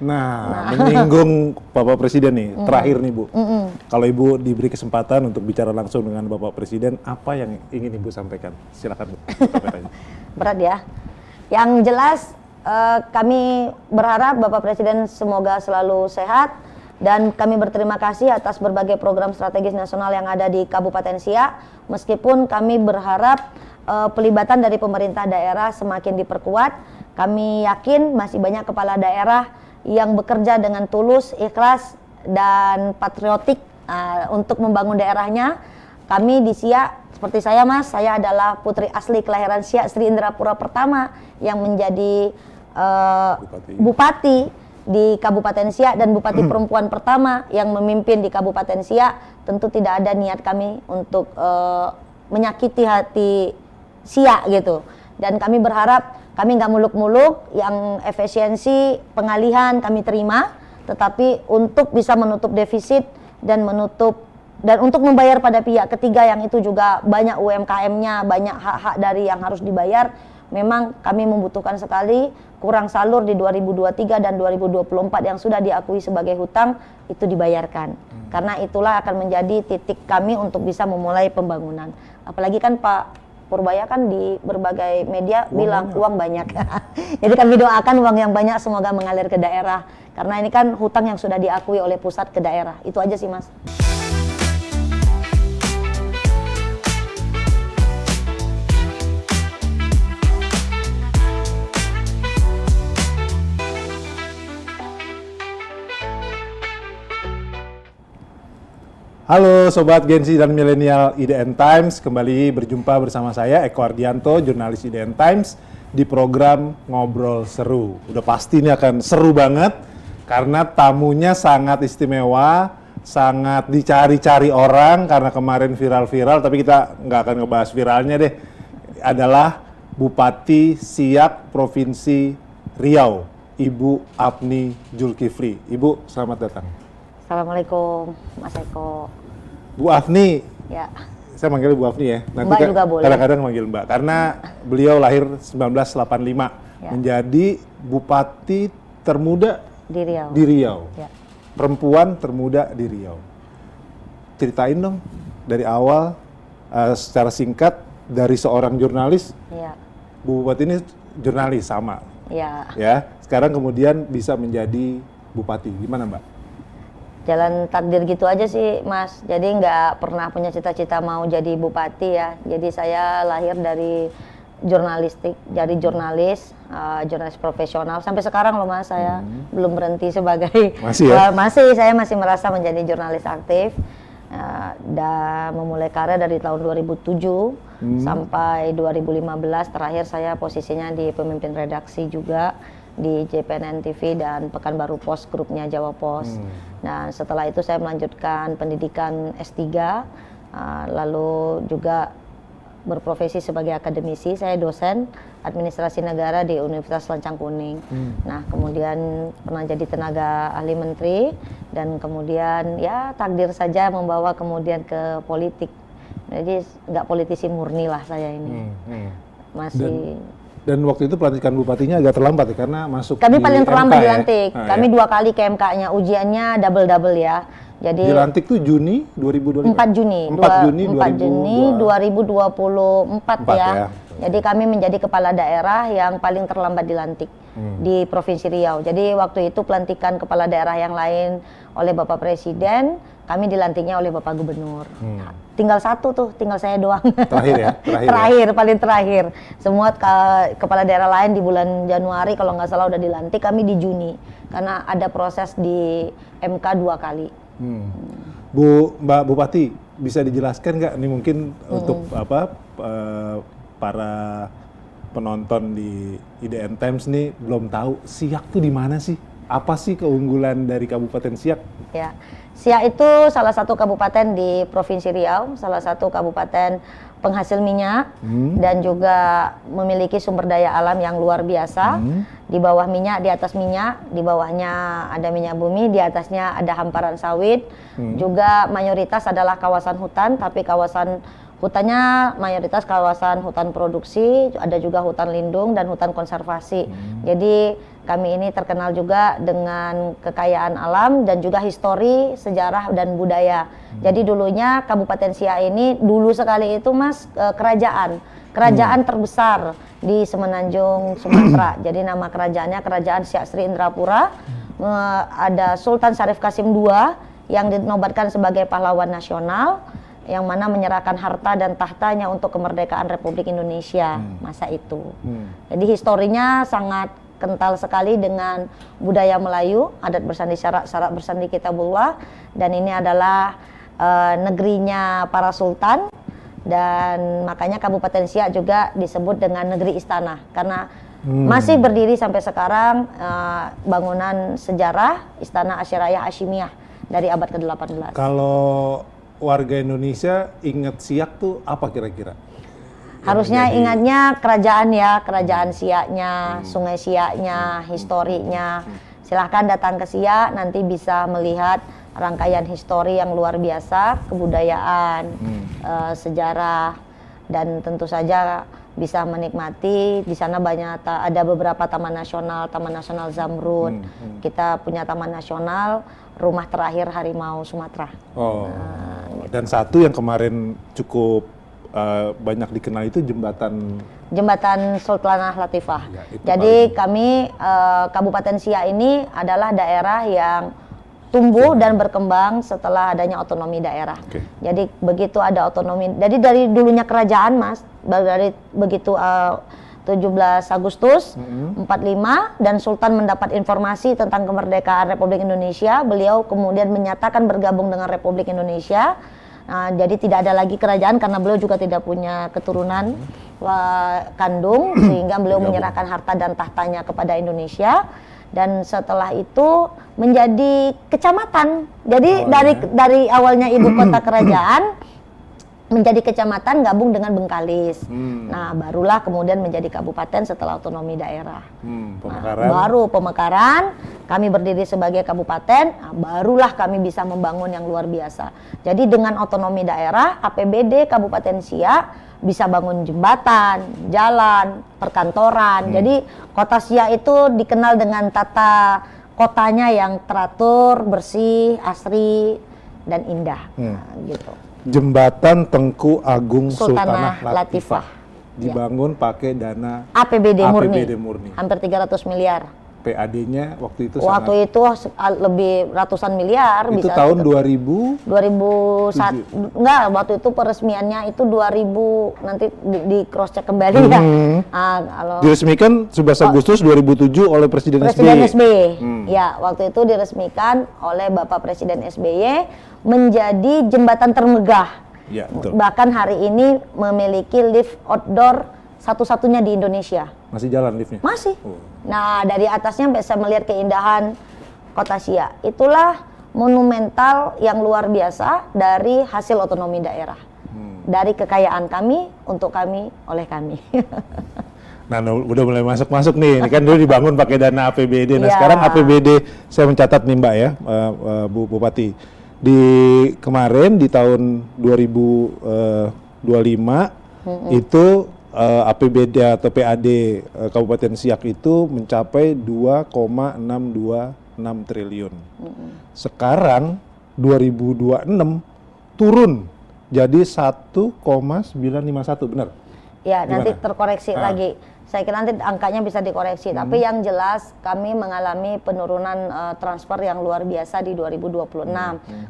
Nah, menyinggung Bapak Presiden nih, terakhir nih Bu. Kalau Ibu diberi kesempatan untuk bicara langsung dengan Bapak Presiden, apa yang ingin Ibu sampaikan? Silakan Bu. Berat ya. Yang jelas kami berharap Bapak Presiden semoga selalu sehat dan kami berterima kasih atas berbagai program strategis nasional yang ada di Kabupaten Siak. Meskipun kami berharap pelibatan dari pemerintah daerah semakin diperkuat, kami yakin masih banyak kepala daerah yang bekerja dengan tulus, ikhlas, dan patriotik untuk membangun daerahnya. Kami di Siak, seperti saya Mas, saya adalah putri asli kelahiran Siak, Sri Indrapura pertama yang menjadi bupati di Kabupaten Siak dan bupati perempuan pertama yang memimpin di Kabupaten Siak. Tentu tidak ada niat kami untuk menyakiti hati Siak gitu. Dan kami berharap kami nggak muluk-muluk, yang efisiensi pengalihan kami terima, tetapi untuk bisa menutup defisit dan untuk membayar pada pihak ketiga yang itu juga banyak UMKM-nya, banyak hak-hak dari yang harus dibayar, memang kami membutuhkan sekali, kurang salur di 2023 dan 2024 yang sudah diakui sebagai hutang itu dibayarkan. Karena itulah akan menjadi titik kami untuk bisa memulai pembangunan. Apalagi kan Pak Purbaya kan di berbagai media bilang uang banyak. Jadi kami doakan uang yang banyak semoga mengalir ke daerah. Karena ini kan hutang yang sudah diakui oleh pusat ke daerah. Itu aja sih Mas. Halo Sobat Gen Z dan Milenial IDN Times, kembali berjumpa bersama saya Eko Ardianto, jurnalis IDN Times di program Ngobrol Seru. Udah pasti ini akan seru banget karena tamunya sangat istimewa, sangat dicari-cari orang karena kemarin viral-viral, tapi kita nggak akan ngebahas viralnya deh. Adalah Bupati Siak Provinsi Riau, Ibu Apni Zulkifli. Ibu, selamat datang. Assalamualaikum Mas Eko. Bu Apni, ya. Saya manggil Bu Apni ya. Nanti Mbak juga boleh. Kadang-kadang manggil Mbak karena beliau lahir 1985 ya. menjadi bupati termuda di Riau. Ya. Perempuan termuda di Riau. Ceritain dong dari awal secara singkat dari seorang jurnalis. Ya. Bu Bupati ini jurnalis sama. Ya. Ya. Sekarang kemudian bisa menjadi bupati. Gimana Mbak? Jalan takdir gitu aja sih Mas, jadi nggak pernah punya cita-cita mau jadi bupati ya. Jadi saya lahir dari jurnalistik, jadi jurnalis profesional. Sampai sekarang loh Mas, saya belum berhenti sebagai masih ya? Saya masih merasa menjadi jurnalis aktif. Dan memulai karir dari tahun 2007 sampai 2015, terakhir saya posisinya di pemimpin redaksi juga di JPNN TV dan Pekanbaru Pos, grupnya Jawa Pos. Dan setelah itu saya melanjutkan pendidikan S3, lalu juga berprofesi sebagai akademisi. Saya dosen administrasi negara di Universitas Lancang Kuning. Nah, kemudian pernah jadi tenaga ahli menteri dan kemudian ya takdir saja membawa kemudian ke politik. Jadi nggak politisi murni lah saya ini. Masih. Dan waktu itu pelantikan bupatinya agak terlambat ya karena masuk kami paling terlambat MK dilantik. Ya? Kami 2 kali ke MK-nya, ujiannya double ya. Jadi dilantik tuh Juni 2024. 4 Juni 2024 ya. Jadi kami menjadi kepala daerah yang paling terlambat dilantik di Provinsi Riau. Jadi waktu itu pelantikan kepala daerah yang lain oleh Bapak Presiden, kami dilantiknya oleh Bapak Gubernur. Tinggal satu tuh, tinggal saya doang. Terakhir ya? Paling terakhir. Semua kepala daerah lain di bulan Januari, kalau nggak salah udah dilantik, kami di Juni. Karena ada proses di MK 2 kali. Mbak Bupati, bisa dijelaskan nggak? Ini mungkin untuk para penonton di IDN Times nih belum tahu Siak tuh di mana sih? Apa sih keunggulan dari Kabupaten Siak? Ya, Siak itu salah satu kabupaten di Provinsi Riau, salah satu kabupaten penghasil minyak dan juga memiliki sumber daya alam yang luar biasa. Di bawah minyak, di atas minyak, di bawahnya ada minyak bumi, di atasnya ada hamparan sawit. Juga mayoritas adalah kawasan hutan, tapi kawasan hutannya mayoritas kawasan hutan produksi, ada juga hutan lindung dan hutan konservasi. Jadi kami ini terkenal juga dengan kekayaan alam dan juga histori, sejarah dan budaya. Jadi dulunya Kabupaten Siak ini dulu sekali itu Mas kerajaan terbesar di Semenanjung Sumatera. Jadi nama kerajaannya Kerajaan Siak Sri Indrapura. Ada Sultan Syarif Qasim II yang dinobatkan sebagai pahlawan nasional, yang mana menyerahkan harta dan tahtanya untuk kemerdekaan Republik Indonesia masa itu. Jadi historinya sangat kental sekali dengan budaya Melayu, adat bersandi syarak bersandi kitabullah, dan ini adalah negerinya para sultan, dan makanya Kabupaten Siak juga disebut dengan negeri istana karena masih berdiri sampai sekarang bangunan sejarah Istana Asyirayah Hashimiyah dari abad ke-18. Kalau warga Indonesia ingat Siak tuh apa kira-kira? Harusnya ingatnya kerajaan Siaknya, sungai Siaknya, historinya. Silahkan datang ke Siak, nanti bisa melihat rangkaian histori yang luar biasa, kebudayaan, sejarah, dan tentu saja bisa menikmati. Di sana ada beberapa taman nasional Zamrud. Kita punya taman nasional, rumah terakhir harimau Sumatera. Dan satu yang kemarin cukup banyak dikenal itu jembatan Sultanah Latifah. Ya, jadi kami Kabupaten Siak ini adalah daerah yang tumbuh dan berkembang setelah adanya otonomi daerah. Jadi begitu ada otonomi, jadi dari dulunya kerajaan Mas, dari begitu 17 Agustus 45 dan Sultan mendapat informasi tentang kemerdekaan Republik Indonesia, beliau kemudian menyatakan bergabung dengan Republik Indonesia. Jadi tidak ada lagi kerajaan karena beliau juga tidak punya keturunan kandung, sehingga beliau menyerahkan harta dan tahtanya kepada Indonesia. Dan setelah itu menjadi kecamatan. Jadi dari awalnya ibu kota kerajaan menjadi kecamatan, gabung dengan Bengkalis. Nah, barulah kemudian menjadi kabupaten setelah otonomi daerah. Baru Pemekaran, kami berdiri sebagai kabupaten, barulah kami bisa membangun yang luar biasa. Jadi dengan otonomi daerah, APBD Kabupaten Siak bisa bangun jembatan, jalan, perkantoran. Jadi kota Siak itu dikenal dengan tata kotanya yang teratur, bersih, asri, dan indah. Gitu. Jembatan Tengku Agung Sultanah Latifah dibangun pakai dana APBD murni. Hampir 300 miliar. PAD-nya waktu itu lebih ratusan miliar. Itu bisa tahun 2001 enggak, waktu itu peresmiannya itu 2000, nanti di cross check kembali ya. Kalau diresmikan 11 Agustus 2007 oleh Presiden SBY. Ya, waktu itu diresmikan oleh Bapak Presiden SBY menjadi jembatan termegah. Ya, betul. Bahkan hari ini memiliki lift outdoor satu-satunya di Indonesia. Masih jalan liftnya? Masih. Nah, dari atasnya bisa melihat keindahan kota Siak. Itulah monumental yang luar biasa dari hasil otonomi daerah. Dari kekayaan kami, untuk kami, oleh kami. Nah, udah mulai masuk nih. Ini kan dulu dibangun pakai dana APBD. Nah, sekarang APBD, saya mencatat nih Mbak ya, Bu Bupati. Kemarin di tahun 2025 itu APBD atau PAD Kabupaten Siak itu mencapai 2,626 triliun. Sekarang 2026 turun jadi 1,951, benar? Ya, nanti terkoreksi lagi. Saya kira nanti angkanya bisa dikoreksi, tapi yang jelas kami mengalami penurunan transfer yang luar biasa di 2026.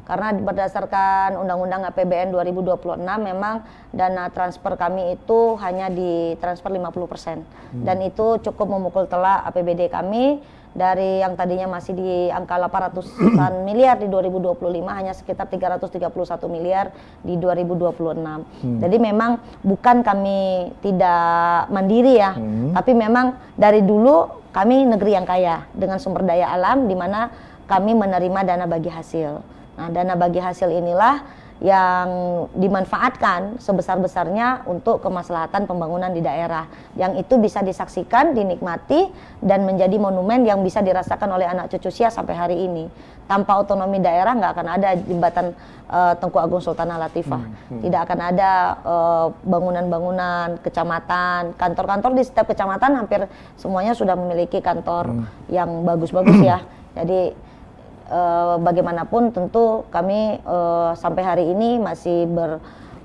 Karena berdasarkan Undang-Undang APBN 2026 memang dana transfer kami itu hanya ditransfer 50%. Dan itu cukup memukul telak APBD kami. Dari yang tadinya masih di angka 800-an miliar di 2025 hanya sekitar 331 miliar di 2026. Jadi memang bukan kami tidak mandiri ya, tapi memang dari dulu kami negeri yang kaya dengan sumber daya alam di mana kami menerima dana bagi hasil. Nah, dana bagi hasil inilah yang dimanfaatkan sebesar-besarnya untuk kemaslahatan pembangunan di daerah. Yang itu bisa disaksikan, dinikmati, dan menjadi monumen yang bisa dirasakan oleh anak cucu Sia sampai hari ini. Tanpa otonomi daerah nggak akan ada jembatan Tengku Agung Sultanah Latifah. Tidak akan ada bangunan-bangunan kecamatan, kantor-kantor di setiap kecamatan hampir semuanya sudah memiliki kantor yang bagus-bagus ya. Jadi bagaimanapun tentu kami sampai hari ini masih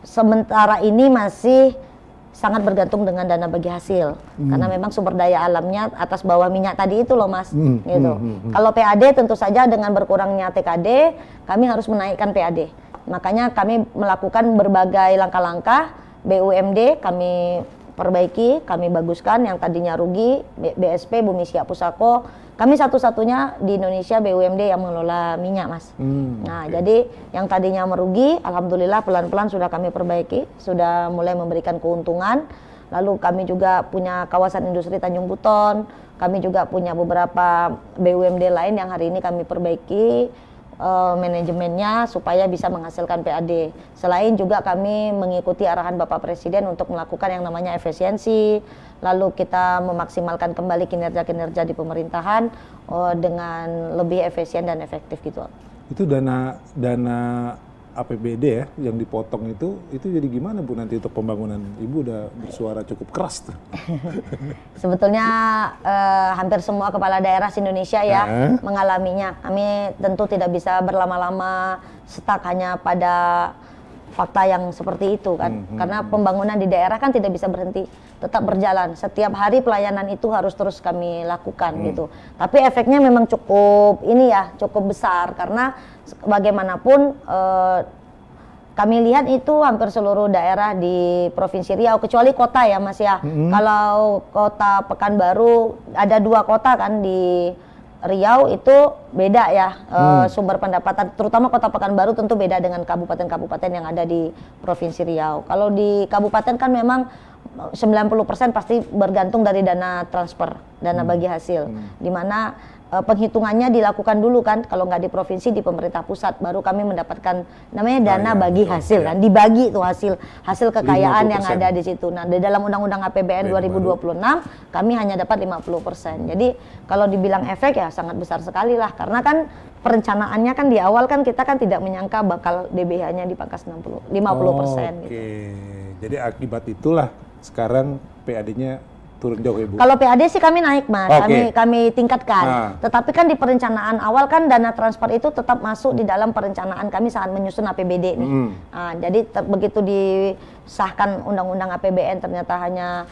sementara ini masih sangat bergantung dengan dana bagi hasil karena memang sumber daya alamnya atas bawah minyak tadi itu loh Mas gitu. Kalau PAD tentu saja dengan berkurangnya TKD kami harus menaikkan PAD. Makanya kami melakukan berbagai langkah-langkah. BUMD kami perbaiki, kami baguskan yang tadinya rugi. BSP Bumi Siak Pusako, kami satu-satunya di Indonesia BUMD yang mengelola minyak Mas. Nah jadi yang tadinya merugi, alhamdulillah pelan-pelan sudah kami perbaiki, sudah mulai memberikan keuntungan. Lalu kami juga punya kawasan industri Tanjung Buton, kami juga punya beberapa BUMD lain yang hari ini kami perbaiki manajemennya supaya bisa menghasilkan PAD. Selain juga kami mengikuti arahan Bapak Presiden untuk melakukan yang namanya efisiensi, lalu kita memaksimalkan kembali kinerja-kinerja di pemerintahan dengan lebih efisien dan efektif gitu. Itu dana APBD ya yang dipotong itu jadi gimana Bu nanti untuk pembangunan? Ibu udah bersuara cukup keras tuh. Sebetulnya hampir semua kepala daerah se-Indonesia ya mengalaminya. Kami tentu tidak bisa berlama-lama stuck hanya pada fakta yang seperti itu kan. Karena pembangunan di daerah kan tidak bisa berhenti, tetap berjalan. Setiap hari pelayanan itu harus terus kami lakukan gitu. Tapi efeknya memang cukup besar karena bagaimanapun kami lihat itu hampir seluruh daerah di Provinsi Riau kecuali kota ya Mas ya. Kalau kota Pekanbaru ada 2 kota kan di Riau itu beda ya sumber pendapatan, terutama kota Pekanbaru tentu beda dengan kabupaten-kabupaten yang ada di Provinsi Riau. Kalau di kabupaten kan memang 90% pasti bergantung dari dana transfer, dana bagi hasil, di mana penghitungannya dilakukan dulu kan, kalau nggak di provinsi di pemerintah pusat baru kami mendapatkan namanya dana bagi hasil kan, dibagi tuh hasil kekayaan yang ada di situ. Nah di dalam Undang-Undang APBN 2026 kami hanya dapat 50%. Jadi kalau dibilang efek ya sangat besar sekali lah, karena kan perencanaannya kan di awal kan kita kan tidak menyangka bakal DBH-nya dipangkas 50%. Gitu. Jadi akibat itulah sekarang PAD-nya turun jauh ya Bu? Kalau PAD sih kami naik Mas, kami tingkatkan. Tetapi kan di perencanaan awal kan dana transfer itu tetap masuk di dalam perencanaan kami saat menyusun APBD nih. Jadi begitu disahkan Undang-Undang APBN ternyata hanya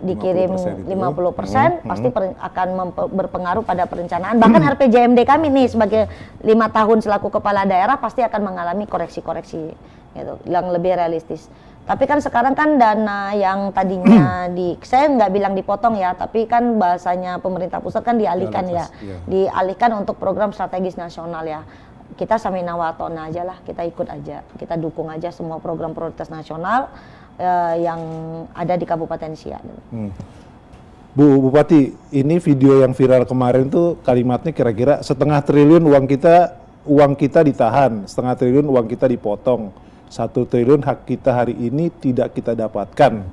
dikirim 50%, pasti akan berpengaruh pada perencanaan. Bahkan RPJMD kami nih sebagai 5 tahun selaku kepala daerah pasti akan mengalami koreksi-koreksi gitu, yang lebih realistis. Tapi kan sekarang kan dana yang tadinya saya nggak bilang dipotong ya, tapi kan bahasanya pemerintah pusat kan dialihkan dialihkan untuk program strategis nasional ya. Kita samina watona aja lah, kita ikut aja, kita dukung aja semua program prioritas nasional yang ada di Kabupaten Siak. Bu Bupati, ini video yang viral kemarin tuh kalimatnya kira-kira 0,5 triliun uang kita ditahan, 0,5 triliun uang kita dipotong. 1 triliun hak kita hari ini tidak kita dapatkan.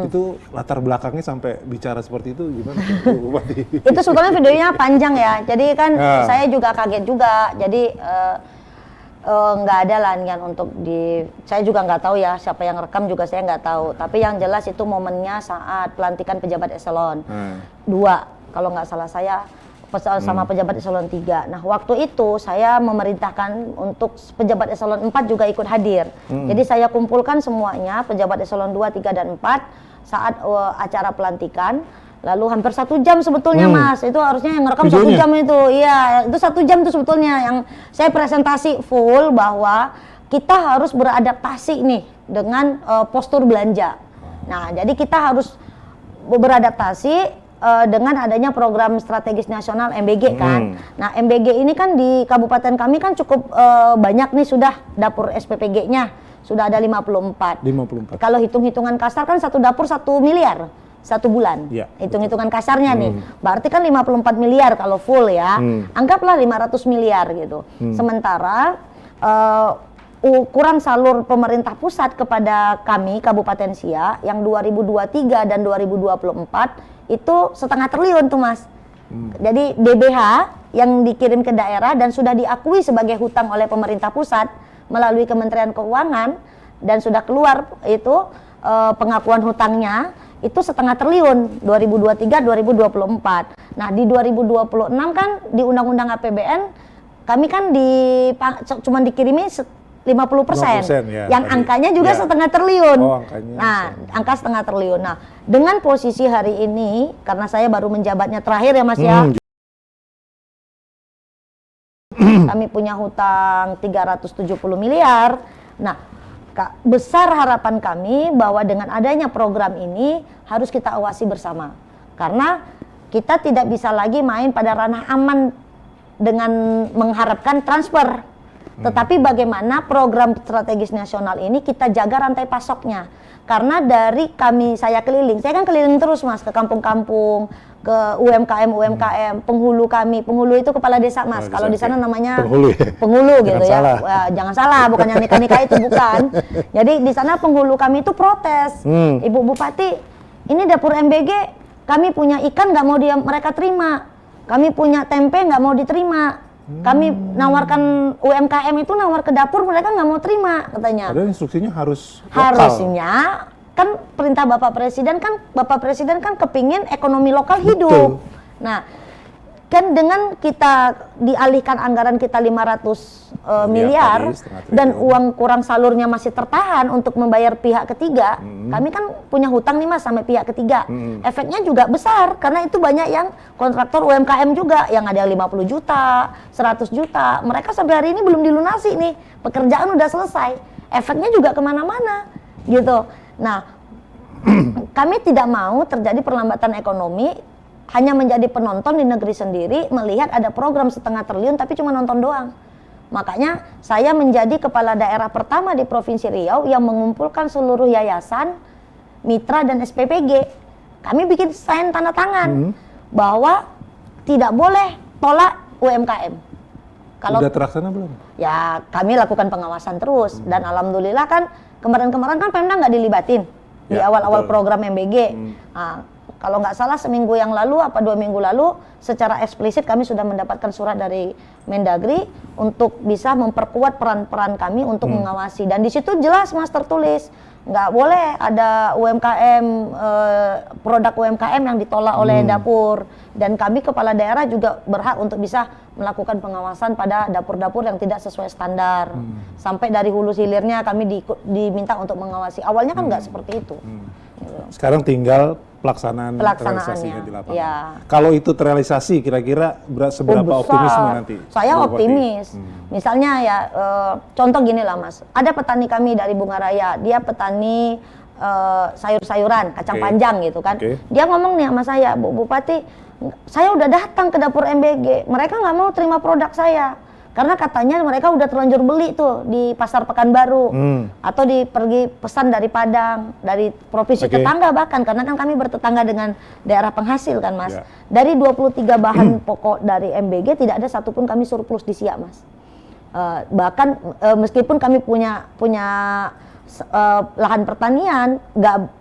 Itu latar belakangnya sampai bicara seperti itu gimana Bu Bupati? Itu sebetulnya videonya panjang ya, jadi kan saya juga kaget juga. Jadi nggak ada lah niat untuk saya juga nggak tahu ya siapa yang rekam juga saya nggak tahu. Tapi yang jelas itu momennya saat pelantikan pejabat eselon 2, kalau nggak salah saya sama pejabat eselon 3. Nah waktu itu saya memerintahkan untuk pejabat eselon 4 juga ikut hadir. Jadi saya kumpulkan semuanya pejabat eselon 2, 3, dan 4 saat acara pelantikan. Lalu hampir 1 jam sebetulnya Mas, itu harusnya yang ngerekam 1 jam itu. Iya, itu 1 jam itu sebetulnya yang saya presentasi full bahwa kita harus beradaptasi nih dengan postur belanja. Nah jadi kita harus beradaptasi dengan adanya program strategis nasional MBG kan. Nah MBG ini kan di kabupaten kami kan cukup banyak nih sudah dapur SPPG-nya sudah ada 54. Kalau hitung-hitungan kasar kan satu dapur 1 miliar 1 bulan. Hitung-hitungan kasarnya nih. Berarti kan 54 miliar kalau full ya. Anggaplah 500 miliar gitu. Sementara kurang salur pemerintah pusat kepada kami Kabupaten Siak yang 2023 dan 2024 itu 0,5 triliun tuh Mas. Jadi DBH yang dikirim ke daerah dan sudah diakui sebagai hutang oleh pemerintah pusat melalui Kementerian Keuangan dan sudah keluar itu pengakuan hutangnya itu 0,5 triliun 2023-2024. Nah di 2026 kan di Undang-Undang APBN kami kan cuma dikirimi 50%, 50%, ya, yang tadi. angkanya juga Ya. 0,5 triliun. Oh, angkanya Nah, angka 0,5 triliun. Nah, dengan posisi hari ini, karena saya baru menjabatnya terakhir ya Mas ya, kami punya hutang 370 miliar. Nah, besar harapan kami bahwa dengan adanya program ini harus kita awasi bersama. Karena kita tidak bisa lagi main pada ranah aman dengan mengharapkan transfer. Tetapi bagaimana program strategis nasional ini kita jaga rantai pasoknya. Karena dari saya keliling, saya kan keliling terus Mas ke kampung-kampung, ke UMKM, penghulu kami. Penghulu itu kepala desa Mas. Kalau di sana namanya penghulu gitu ya. Wah, jangan salah, bukan yang nikah-nikah itu bukan. Jadi di sana penghulu kami itu protes. Ibu Bupati, ini dapur MBG, kami punya ikan nggak mau mereka terima. Kami punya tempe nggak mau diterima. Kami nawarkan UMKM itu nawar ke dapur, mereka nggak mau terima katanya. Padahal instruksinya harus lokal. Harusnya kan perintah Bapak Presiden kan kepingin ekonomi lokal hidup. Betul. Nah, kan dengan kita dialihkan anggaran kita 500 miliar dan uang kurang salurnya masih tertahan untuk membayar pihak ketiga, kami kan punya hutang nih Mas sama pihak ketiga. Efeknya juga besar karena itu banyak yang kontraktor UMKM juga yang ada 50 juta, 100 juta. Mereka sampai hari ini belum dilunasi nih, pekerjaan udah selesai. Efeknya juga kemana-mana gitu. Nah, kami tidak mau terjadi perlambatan ekonomi hanya menjadi penonton di negeri sendiri melihat ada program 0,5 triliun tapi cuma nonton doang. Makanya saya menjadi kepala daerah pertama di Provinsi Riau yang mengumpulkan seluruh yayasan, mitra dan SPPG. Kami bikin sign tanda tangan bahwa tidak boleh tolak UMKM. Kalau sudah terlaksana belum? Ya kami lakukan pengawasan terus dan alhamdulillah kan kemarin-kemarin kan Pemda nggak dilibatin di awal-awal program MBG. Nah, kalau nggak salah seminggu yang lalu apa 2 minggu lalu secara eksplisit kami sudah mendapatkan surat dari Mendagri untuk bisa memperkuat peran-peran kami untuk mengawasi dan di situ jelas Mas tertulis nggak boleh ada UMKM produk UMKM yang ditolak oleh dapur dan kami kepala daerah juga berhak untuk bisa melakukan pengawasan pada dapur-dapur yang tidak sesuai standar sampai dari hulu hilirnya kami diminta untuk mengawasi awalnya kan nggak seperti itu. Sekarang tinggal pelaksanaan realisasinya di lapangan. Ya. Kalau itu terrealisasi, kira-kira seberapa optimisme nanti? Saya optimis. Misalnya ya, contoh gini lah Mas. Ada petani kami dari Bungaraya, dia petani sayur-sayuran, kacang panjang gitu kan. Dia ngomong nih sama saya, Bu Bupati, saya udah datang ke dapur MBG, mereka nggak mau terima produk saya. Karena katanya mereka udah terlanjur beli tuh di pasar Pekanbaru atau pergi pesan dari Padang, dari provinsi tetangga bahkan karena kan kami bertetangga dengan daerah penghasil kan Mas. Dari 23 bahan pokok dari MBG tidak ada satupun kami surplus di Siak Mas. Bahkan meskipun kami punya lahan pertanian,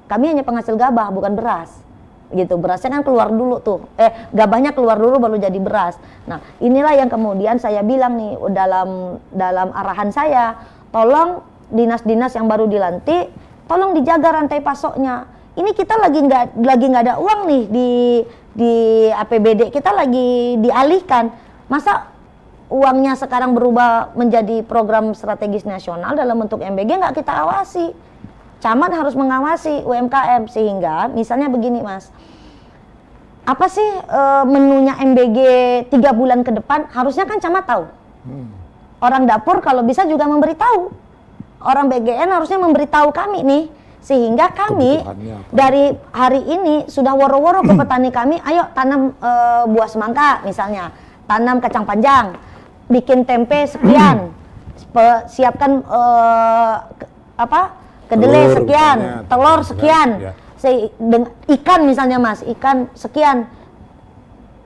kami hanya penghasil gabah bukan beras. Gitu, berasnya kan keluar dulu tuh, gabahnya keluar dulu baru jadi beras. Nah, inilah yang kemudian saya bilang nih dalam arahan saya, tolong dinas-dinas yang baru dilantik, tolong dijaga rantai pasoknya. Ini kita lagi nggak ada uang nih di APBD kita lagi dialihkan. Masa uangnya sekarang berubah menjadi program strategis nasional dalam bentuk MBG nggak kita awasi? Camat harus mengawasi UMKM sehingga misalnya begini Mas, apa sih menunya MBG 3 bulan ke depan harusnya kan camat tahu. Orang dapur kalau bisa juga memberitahu. Orang BGN harusnya memberitahu kami nih sehingga kami dari hari ini sudah woro-woro ke petani kami, ayo tanam buah semangka misalnya, tanam kacang panjang, bikin tempe sekian, siapkan kedelai sekian, telur sekian, ikan misalnya Mas, ikan sekian.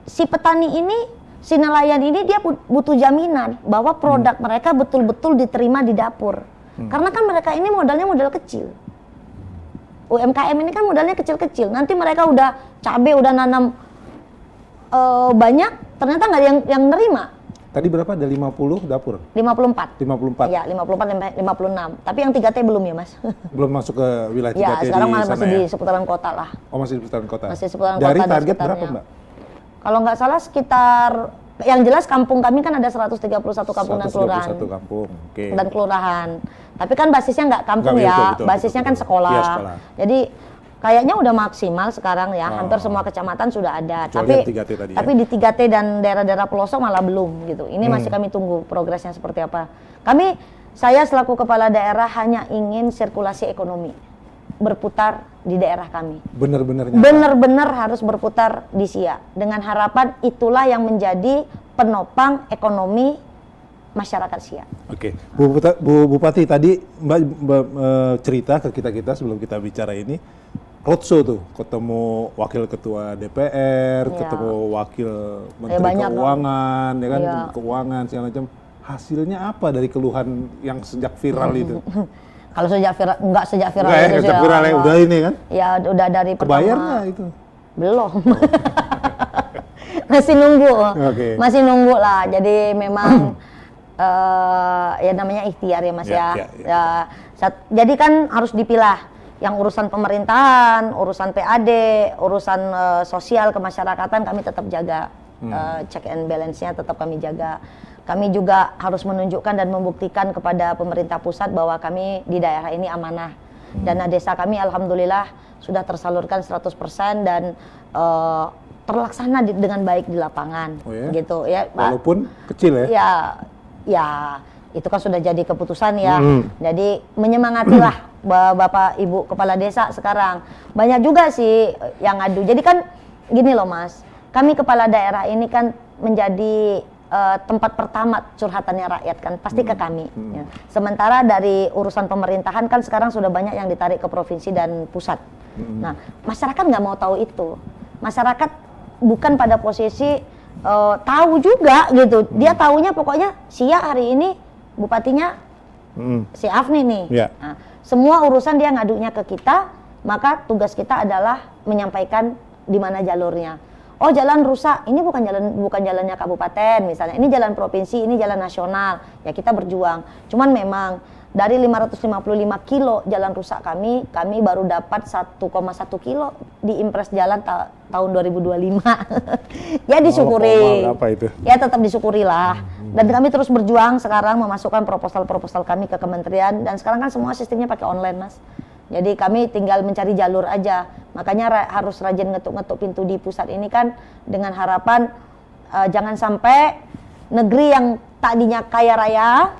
Si petani ini si nelayan ini dia butuh jaminan bahwa produk mereka betul-betul diterima di dapur. Karena kan mereka ini modalnya modal kecil. UMKM ini kan modalnya kecil-kecil. Nanti mereka udah cabai, udah nanam banyak, ternyata nggak yang nerima. Tadi berapa? Ada 50 dapur? 54. 54? Iya, 54 sampai 56. Tapi yang 3T belum ya, Mas? Belum masuk ke wilayah 3T Ya, sekarang di masih sana di ya? seputaran kota lah. Oh, masih di seputaran kota? Masih seputaran Dari kota dan target sekitarnya. berapa, Mbak? Kalau nggak salah sekitar, yang jelas kampung kami kan ada 131 kampung dan kelurahan. 131 kampung, oke. Dan kelurahan. Tapi kan basisnya nggak kampung Nggak, ya, betul, basisnya kan betul. sekolah. Iya, sekolah. Jadi kayaknya udah maksimal sekarang ya, hampir semua kecamatan sudah ada. Kecuali yang 3T tadi ya? Tapi di 3T dan daerah-daerah pelosok malah belum gitu. Ini masih kami tunggu progresnya seperti apa. Saya selaku kepala daerah hanya ingin sirkulasi ekonomi berputar di daerah kami. Benar-benar harus berputar di Siak. Dengan harapan itulah yang menjadi penopang ekonomi masyarakat Siak. Oke, Bu Bupati tadi Mbak cerita ke kita sebelum kita bicara ini, roadshow tuh, ketemu wakil ketua DPR, Ya. ketemu wakil Menteri banyak Keuangan, ya kan, Ya. keuangan segala macam. Hasilnya apa dari keluhan yang sejak viral itu? Kalau sejak viral, enggak sejak viral Enggak ya, itu sejak sih, viral ya, enggak. udah ini kan? Ya udah dari Kebayar pertama. nggak itu? Belum. Masih nunggu. Oke. Masih nunggu lah. Jadi memang ya namanya ikhtiar ya Mas Ya, ya. ya. Jadi kan harus dipilah yang urusan pemerintahan, urusan PAD, urusan sosial kemasyarakatan kami tetap jaga. Check and balance-nya tetap kami jaga. Kami juga harus menunjukkan dan membuktikan kepada pemerintah pusat bahwa kami di daerah ini amanah. Dana desa kami alhamdulillah sudah tersalurkan 100% dan terlaksana dengan baik di lapangan. Oh ya? Gitu ya, Pak. Walaupun kecil ya? Ya itu kan sudah jadi keputusan ya. Jadi menyemangatilah Bapak Ibu Kepala Desa sekarang. Banyak juga sih yang ngadu. Jadi kan gini loh Mas, kami kepala daerah ini kan menjadi tempat pertama curhatannya rakyat kan pasti ke kami. Ya. Sementara dari urusan pemerintahan kan sekarang sudah banyak yang ditarik ke provinsi dan pusat. Nah masyarakat nggak mau tahu itu. Masyarakat bukan pada posisi tahu juga gitu. Dia taunya pokoknya Siak hari ini bupatinya si Afni nih. Ya. Nah, semua urusan dia ngadunya ke kita, maka tugas kita adalah menyampaikan di mana jalurnya. Oh jalan rusak, ini bukan jalannya kabupaten misalnya, ini jalan provinsi, ini jalan nasional. Ya kita berjuang. Cuman memang dari 555 kilo jalan rusak kami baru dapat 1,1 kilo di impres jalan tahun 2025. Ya disyukuri. Apa itu? Ya tetap disyukuri lah. Dan kami terus berjuang sekarang memasukkan proposal-proposal kami ke kementerian dan sekarang kan semua sistemnya pakai online Mas. Jadi kami tinggal mencari jalur aja. Makanya harus rajin ngetuk-ngetuk pintu di pusat ini kan dengan harapan jangan sampai negeri yang tadinya kaya raya,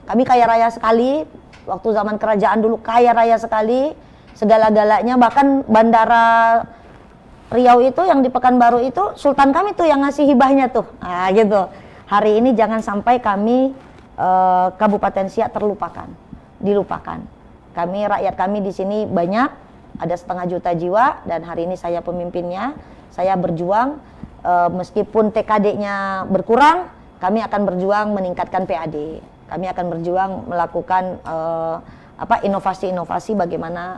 kami kaya raya sekali, waktu zaman kerajaan dulu kaya raya sekali, segala-galanya, bahkan bandara Riau itu yang di Pekanbaru itu Sultan kami tuh yang ngasih hibahnya tuh. Nah gitu. Hari ini jangan sampai kami Kabupaten Siak dilupakan. Kami, rakyat kami di sini banyak, ada 500 juta jiwa dan hari ini saya pemimpinnya. Saya berjuang, meskipun TKD-nya berkurang, kami akan berjuang meningkatkan PAD. Kami akan berjuang melakukan inovasi-inovasi bagaimana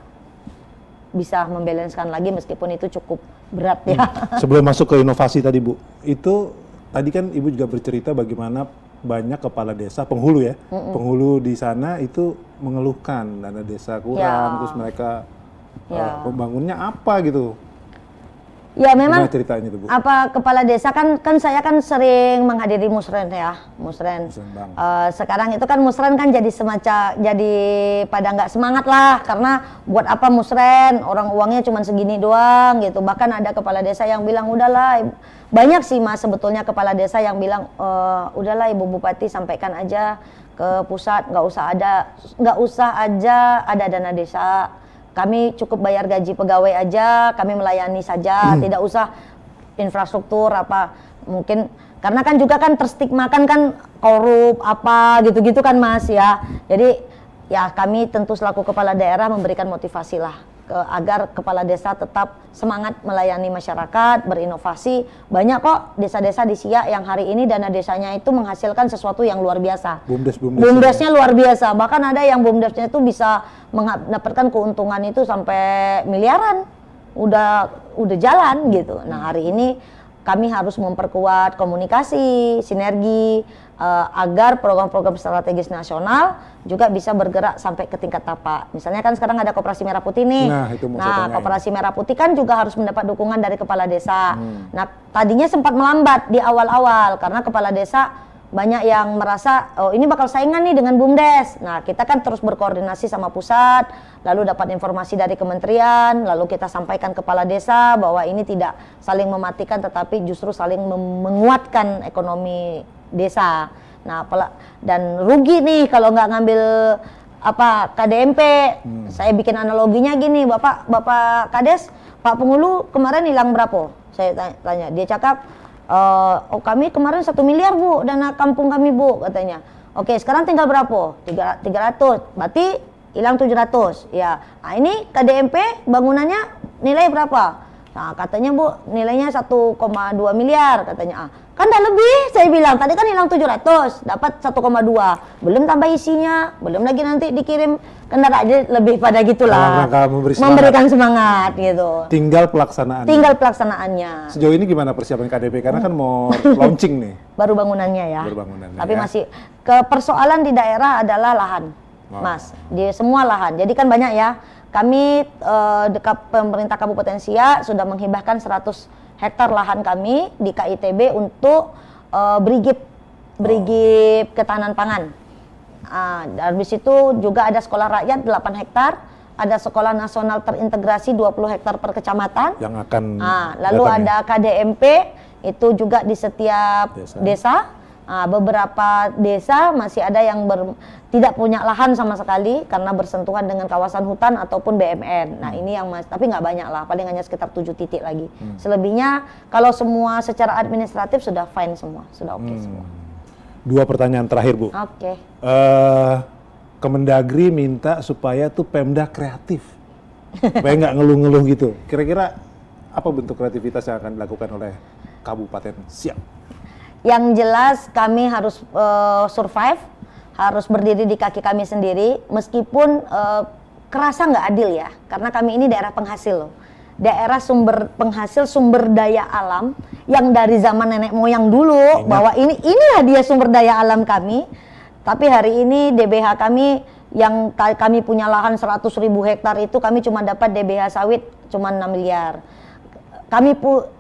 bisa membalanskan lagi meskipun itu cukup berat ya. Sebelum masuk ke inovasi tadi Bu, itu tadi kan Ibu juga bercerita bagaimana banyak kepala desa, penghulu ya, penghulu di sana itu mengeluhkan dana desa kurang, terus mereka pembangunnya apa gitu. Ya memang gimana ceritanya tuh Bu? Kepala desa kan saya kan sering menghadiri musren ya, musren. Sekarang itu kan musren kan jadi pada nggak semangat lah karena buat apa musren, orang uangnya cuma segini doang gitu. Bahkan ada kepala desa yang bilang udahlah, banyak sih Mas sebetulnya kepala desa yang bilang udahlah Ibu Bupati sampaikan aja ke pusat, nggak usah aja ada dana desa. Kami cukup bayar gaji pegawai aja, kami melayani saja, tidak usah infrastruktur apa. Mungkin karena kan juga kan terstigmakan kan korup apa gitu-gitu kan Mas ya. Jadi ya kami tentu selaku kepala daerah memberikan motivasi lah agar kepala desa tetap semangat melayani masyarakat, berinovasi. Banyak kok desa-desa di Siak yang hari ini dana desanya itu menghasilkan sesuatu yang luar biasa. BUMDesnya luar biasa. Bahkan ada yang BUMDesnya itu bisa mendapatkan keuntungan itu sampai miliaran. Udah jalan gitu. Nah, hari ini kami harus memperkuat komunikasi, sinergi, agar program-program strategis nasional juga bisa bergerak sampai ke tingkat tapak. Misalnya kan sekarang ada Koperasi Merah Putih nih. Nah, Koperasi Merah Putih kan juga harus mendapat dukungan dari kepala desa. Nah, tadinya sempat melambat di awal-awal karena kepala desa banyak yang merasa, oh ini bakal saingan nih dengan BUMDes. Nah, kita kan terus berkoordinasi sama pusat, lalu dapat informasi dari kementerian, lalu kita sampaikan kepala desa bahwa ini tidak saling mematikan tetapi justru saling menguatkan ekonomi desa. Nah, dan rugi nih kalau nggak ngambil KDMP. Saya bikin analoginya gini, Bapak Kades, Pak Pengulu kemarin hilang berapa? Saya tanya, dia cakap, oh kami kemarin 1 miliar Bu, dana kampung kami Bu, katanya. Oke, sekarang tinggal berapa? 300, berarti hilang 700. Ya, nah ini KDMP bangunannya nilai berapa? Nah, katanya Bu, nilainya 1,2 miliar katanya. Kan dah lebih, saya bilang. Tadi kan hilang 700, dapat 1,2. Belum tambah isinya, belum lagi nanti dikirim kendaraan, jadi lebih pada gitulah. Memberikan semangat gitu. Tinggal pelaksanaan. Pelaksanaannya. Sejauh ini gimana persiapan KDP? Karena kan mau launching nih. Baru bangunannya ya. Tapi ya. masih persoalan di daerah adalah lahan, Mas. Di semua lahan. Jadi kan banyak ya. Kami dekat pemerintah Kabupaten Siak sudah menghibahkan 100 hektar lahan kami di KITB untuk brigip ketahanan pangan. Dari situ juga ada sekolah rakyat 8 hektar, ada sekolah nasional terintegrasi 20 hektar per kecamatan. Yang akan lalu ada KDMP itu juga di setiap desa. Beberapa desa masih ada yang tidak punya lahan sama sekali karena bersentuhan dengan kawasan hutan ataupun BMN. Nah ini yang tapi nggak banyak lah, paling hanya sekitar 7 titik lagi. Selebihnya kalau semua secara administratif sudah fine semua, sudah oke semua. 2 pertanyaan terakhir Bu. Oke. Kemendagri minta supaya tuh Pemda kreatif, supaya nggak ngeluh-ngeluh gitu. Kira-kira apa bentuk kreativitas yang akan dilakukan oleh Kabupaten Siak? Yang jelas kami harus survive, harus berdiri di kaki kami sendiri, meskipun kerasa nggak adil ya, karena kami ini daerah penghasil loh. Daerah penghasil sumber daya alam yang dari zaman nenek moyang dulu, bahwa inilah dia sumber daya alam kami. Tapi hari ini DBH kami yang kami punya lahan 100.000 hektar itu kami cuma dapat DBH sawit cuma 6 miliar. Kami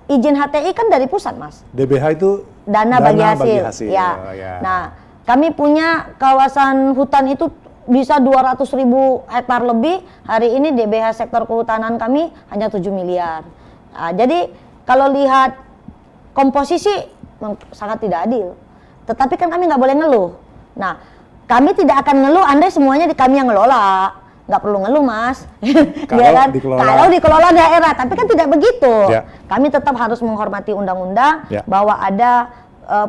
izin HTI kan dari pusat, Mas. DBH itu dana bagi hasil. Ya. Nah, kami punya kawasan hutan itu bisa 200.000 hektar lebih. Hari ini DBH sektor kehutanan kami hanya 7 miliar. Nah, jadi kalau lihat komposisi sangat tidak adil. Tetapi kan kami nggak boleh ngeluh. Nah, kami tidak akan ngeluh andai semuanya kami yang ngelola. Nggak perlu ngeluh, Mas. Kalau dikelola daerah, tapi kan tidak begitu. Kami tetap harus menghormati undang-undang bahwa ada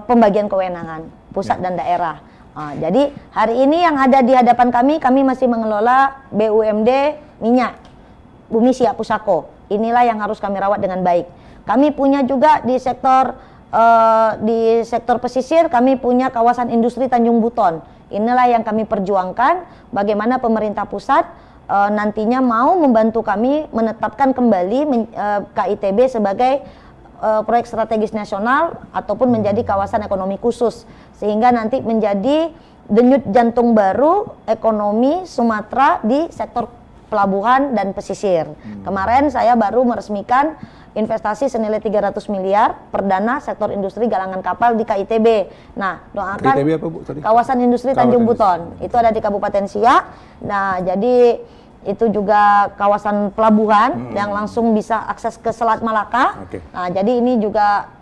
pembagian kewenangan pusat dan daerah. Jadi hari ini yang ada di hadapan kami masih mengelola BUMD minyak Bumi Siak Pusako. Inilah yang harus kami rawat dengan baik. Kami punya juga di sektor pesisir, kami punya kawasan industri Tanjung Buton. Inilah yang kami perjuangkan, bagaimana pemerintah pusat nantinya mau membantu kami menetapkan kembali KITB sebagai proyek strategis nasional ataupun menjadi kawasan ekonomi khusus, sehingga nanti menjadi denyut jantung baru ekonomi Sumatera di sektor pelabuhan dan pesisir. Kemarin saya baru meresmikan investasi senilai 300 miliar perdana sektor industri galangan kapal di KITB. Nah, doakan KITB apa, Bu, tadi? Kawasan Industri Tanjung Buton. Itu ada di Kabupaten Siak. Nah, jadi itu juga kawasan pelabuhan yang langsung bisa akses ke Selat Malaka. Nah, jadi ini juga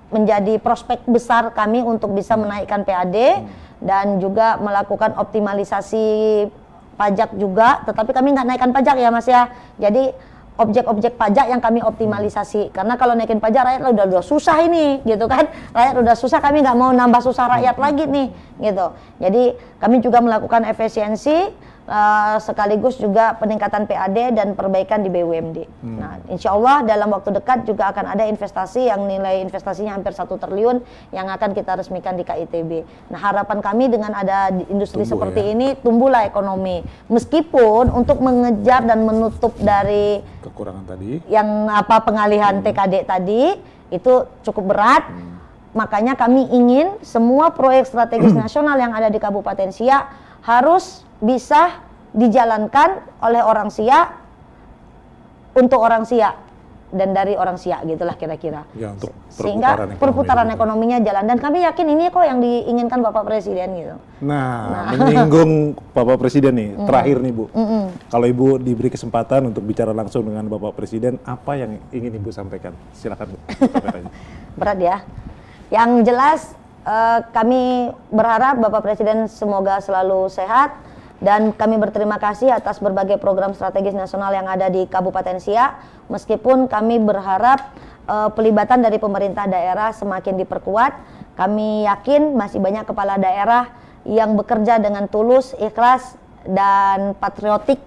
menjadi prospek besar kami untuk bisa menaikkan PAD dan juga melakukan optimalisasi pajak juga. Tetapi kami nggak naikkan pajak ya, Mas ya. Jadi objek-objek pajak yang kami optimalisasi, karena kalau naikin pajak rakyat udah susah ini gitu kan, rakyat udah susah, kami nggak mau nambah susah rakyat lagi nih gitu. Jadi kami juga melakukan efisiensi sekaligus juga peningkatan PAD dan perbaikan di BUMD. Nah, insya Allah dalam waktu dekat juga akan ada investasi yang nilai investasinya hampir 1 triliun yang akan kita resmikan di KITB. Nah, harapan kami dengan ada industri seperti ini tumbuhlah ekonomi. Meskipun untuk mengejar dan menutup dari Kekurangan tadi. yang pengalihan TKD tadi itu cukup berat. Makanya kami ingin semua proyek strategis nasional yang ada di Kabupaten Siak harus bisa dijalankan oleh orang Siak untuk orang Siak dan dari orang Siak gitulah kira-kira. Ya, untuk Sehingga perputaran ekonominya jalan, dan kami yakin ini kok yang diinginkan Bapak Presiden gitu. Nah, menyinggung Bapak Presiden nih, terakhir nih Bu. Kalau Ibu diberi kesempatan untuk bicara langsung dengan Bapak Presiden, apa yang ingin Ibu sampaikan? Silakan Bu. Sampaikan. Berat ya. Yang jelas kami berharap Bapak Presiden semoga selalu sehat, dan kami berterima kasih atas berbagai program strategis nasional yang ada di Kabupaten Siak. Meskipun kami berharap pelibatan dari pemerintah daerah semakin diperkuat, kami yakin masih banyak kepala daerah yang bekerja dengan tulus, ikhlas, dan patriotik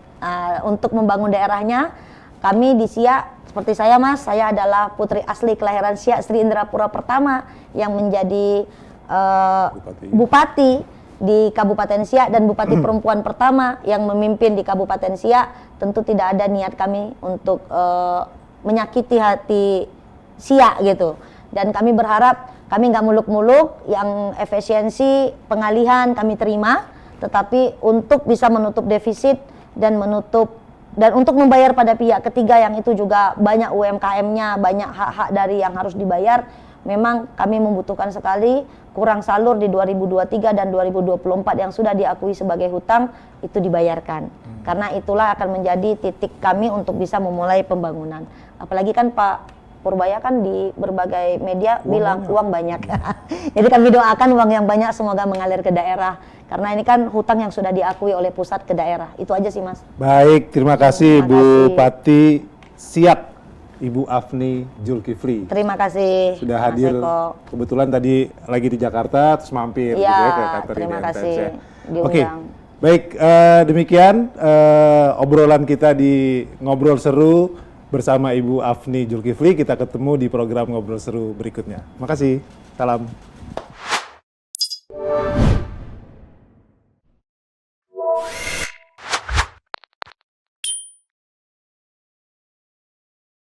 untuk membangun daerahnya. Kami di Siak, seperti saya Mas, saya adalah putri asli kelahiran Siak, Sri Indrapura pertama yang menjadi bupati di Kabupaten Siak dan bupati perempuan pertama yang memimpin di Kabupaten Siak. Tentu tidak ada niat kami untuk menyakiti hati Siak gitu. Dan kami berharap kami nggak muluk-muluk, yang efisiensi pengalihan kami terima, tetapi untuk bisa menutup defisit dan untuk membayar pada pihak ketiga yang itu juga banyak UMKM-nya, banyak hak-hak dari yang harus dibayar. Memang kami membutuhkan sekali, kurang salur di 2023 dan 2024 yang sudah diakui sebagai hutang itu dibayarkan. Karena itulah akan menjadi titik kami untuk bisa memulai pembangunan. Apalagi kan Pak Purbaya kan di berbagai media bilang uang banyak. Jadi kami doakan uang yang banyak semoga mengalir ke daerah. Karena ini kan hutang yang sudah diakui oleh pusat ke daerah. Itu aja sih Mas. Baik, terima kasih Bupati Siak, Ibu Afni Zulkifli. Terima kasih. Sudah hadir. Kebetulan tadi lagi di Jakarta, terus mampir ya, gitu ya ke kantor terima IDN kasih. Times. Oke, baik. Demikian obrolan kita di Ngobrol Seru bersama Ibu Afni Zulkifli. Kita ketemu di program Ngobrol Seru berikutnya. Makasih. Salam.